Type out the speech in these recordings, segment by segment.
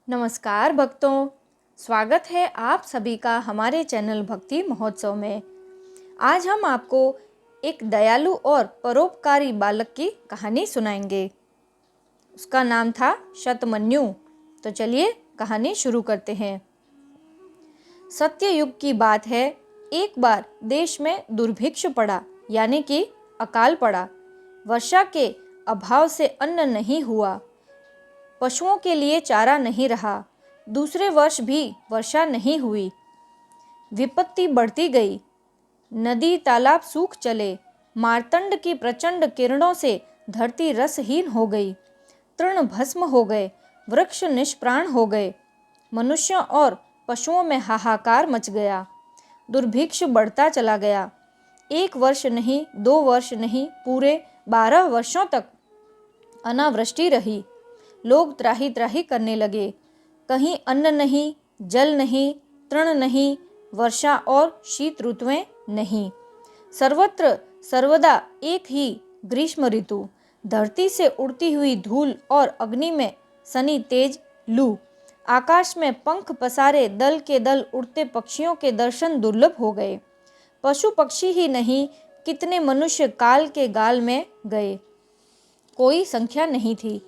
नमस्कार भक्तों, स्वागत है आप सभी का हमारे चैनल भक्ति महोत्सव में। आज हम आपको एक दयालु और परोपकारी बालक की कहानी सुनाएंगे। उसका नाम था शतमन्यु। तो चलिए कहानी शुरू करते हैं। सत्ययुग की बात है। एक बार देश में दुर्भिक्ष पड़ा, यानी कि अकाल पड़ा। वर्षा के अभाव से अन्न नहीं हुआ, पशुओं के लिए चारा नहीं रहा। दूसरे वर्ष भी वर्षा नहीं हुई। विपत्ति बढ़ती गई। नदी तालाब सूख चले। मार्तंड की प्रचंड किरणों से धरती रसहीन हो गई। तृण भस्म हो गए, वृक्ष निष्प्राण हो गए। मनुष्यों और पशुओं में हाहाकार मच गया। दुर्भिक्ष बढ़ता चला गया। 1 वर्ष नहीं, 2 वर्ष नहीं, पूरे 12 वर्षों तक अनावृष्टि रही। लोग त्राही त्राही करने लगे। कहीं अन्न नहीं, जल नहीं, तृण नहीं, वर्षा और शीत ऋतुएं नहीं। सर्वत्र सर्वदा एक ही ग्रीष्म ऋतु। धरती से उड़ती हुई धूल और अग्नि में सनी तेज लू। आकाश में पंख पसारे दल के दल उड़ते पक्षियों के दर्शन दुर्लभ हो गए। पशु पक्षी ही नहीं, कितने मनुष्य काल के गाल में गए। कोई संख्या नहीं थी।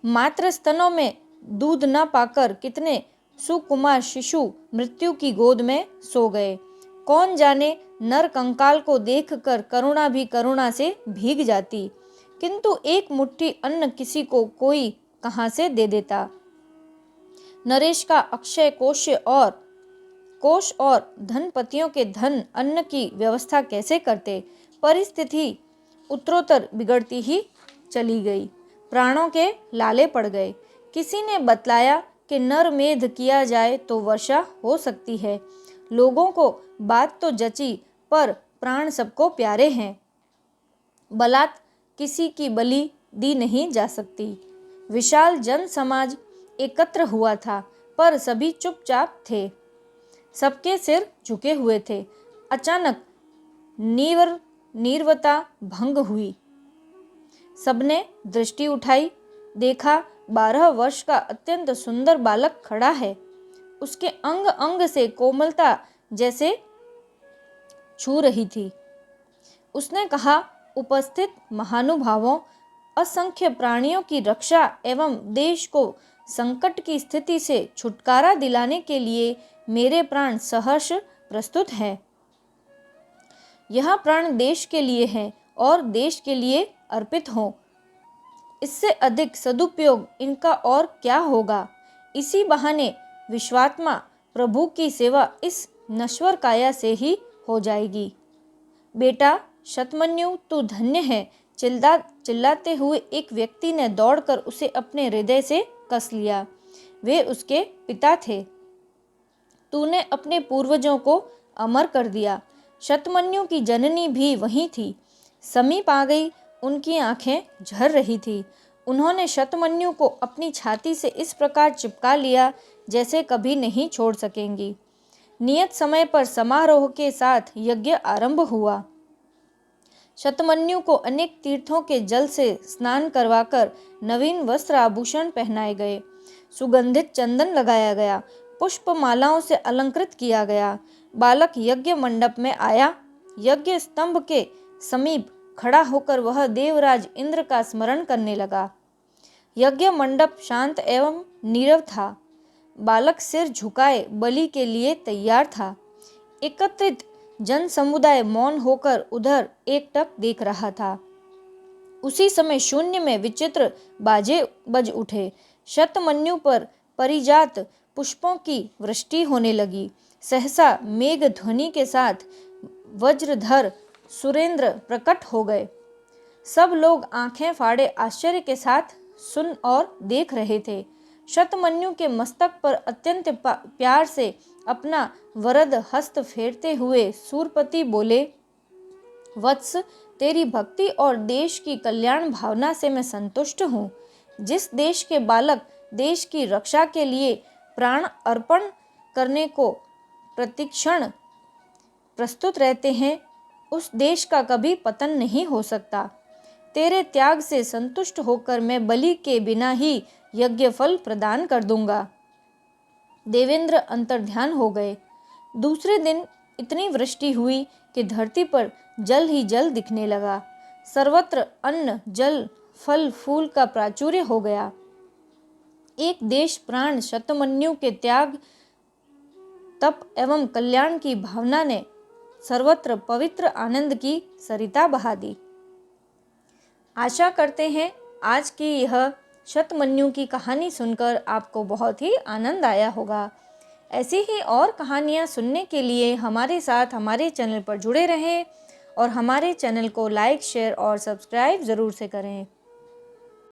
मात्र स्तनों में दूध न पाकर कितने सुकुमार शिशु मृत्यु की गोद में सो गए। कौन जाने, नर कंकाल को देखकर करुणा भी करुणा से भीग जाती, किंतु एक मुट्ठी अन्न किसी को कोई कहां से दे देता। नरेश का अक्षय कोष और धनपतियों के धन अन्न की व्यवस्था कैसे करते। परिस्थिति उत्तरोत्तर बिगड़ती ही चली गई। प्राणों के लाले पड़ गए। किसी ने बतलाया कि नरमेध किया जाए तो वर्षा हो सकती है। लोगों को बात तो जची, पर प्राण सबको प्यारे हैं। बलात् किसी की बलि दी नहीं जा सकती। विशाल जन समाज एकत्र हुआ था, पर सभी चुपचाप थे। सबके सिर झुके हुए थे। अचानक नीरवता भंग हुई। सबने दृष्टि उठाई। देखा, 12 वर्ष का अत्यंत सुंदर बालक खड़ा है। उसके अंग अंग से कोमलता जैसे छू रही थी। उसने कहा, उपस्थित महानुभावों, असंख्य प्राणियों की रक्षा एवं देश को संकट की स्थिति से छुटकारा दिलाने के लिए मेरे प्राण सहर्ष प्रस्तुत हैं। यह प्राण देश के लिए है और देश के लिए अर्पित हों। इससे अधिक सदुपयोग इनका और क्या होगा। इसी बहाने विश्वात्मा प्रभु की सेवा इस नश्वर काया से ही हो जाएगी। बेटा शतमन्यु, तू धन्य है। चिल्लाते हुए एक व्यक्ति ने दौड़कर उसे अपने हृदय से कस लिया। वे उसके पिता थे। तूने अपने पूर्वजों को अमर कर दिया। शतमन्यु की जननी भी वहीं थी। समीप आ गई। उनकी आंखें झर रही थी। उन्होंने शतमन्यु को अपनी छाती से इस प्रकार चिपका लिया जैसे कभी नहीं छोड़ सकेंगी। नियत समय पर समारोह के साथ यज्ञ आरंभ हुआ। शतमन्यु को अनेक तीर्थों के जल से स्नान करवाकर नवीन वस्त्र आभूषण पहनाए गए। सुगंधित चंदन लगाया गया। पुष्प मालाओं से अलंकृत किया गया। बालक यज्ञ मंडप में आया। यज्ञ स्तंभ के समीप खड़ा होकर वह देवराज इंद्र का स्मरण करने लगा। यज्ञ मंडप शांत एवं नीरव था। बालक सिर झुकाए बलि के लिए तैयार था। एकत्रित जन समुदाय मौन होकर उधर एकटक देख रहा था। उसी समय शून्य में विचित्र बाजे बज उठे। शतमन्यु पर परिजात पुष्पों की वृष्टि होने लगी। सहसा मेघ ध्वनि के साथ वज्रधर सुरेंद्र प्रकट हो गए। सब लोग आंखें फाड़े आश्चर्य के साथ सुन और देख रहे थे। शतमन्यु के मस्तक पर अत्यंत प्यार से अपना वरद हस्त फेरते हुए सूरपति बोले, वत्स, तेरी भक्ति और देश की कल्याण भावना से मैं संतुष्ट हूँ। जिस देश के बालक देश की रक्षा के लिए प्राण अर्पण करने को प्रतिक्षण प्रस्तुत रहते हैं, उस देश का कभी पतन नहीं हो सकता। तेरे त्याग से संतुष्ट होकर मैं बलि के बिना ही यज्ञ फल प्रदान कर दूंगा। देवेंद्र अंतर्ध्यान हो गए। दूसरे दिन इतनी वृष्टि हुई कि धरती पर जल ही जल दिखने लगा। सर्वत्र अन्न, जल, फल, फूल का प्राचुर्य हो गया। एक देश प्राण शतमन्यु के त्याग, तप एवं कल्याण की भावना ने सर्वत्र पवित्र आनंद की सरिता बहा दी। आशा करते हैं आज की यह शतमन्यु की कहानी सुनकर आपको बहुत ही आनंद आया होगा। ऐसी ही और कहानियाँ सुनने के लिए हमारे साथ हमारे चैनल पर जुड़े रहें और हमारे चैनल को लाइक, शेयर और सब्सक्राइब ज़रूर से करें।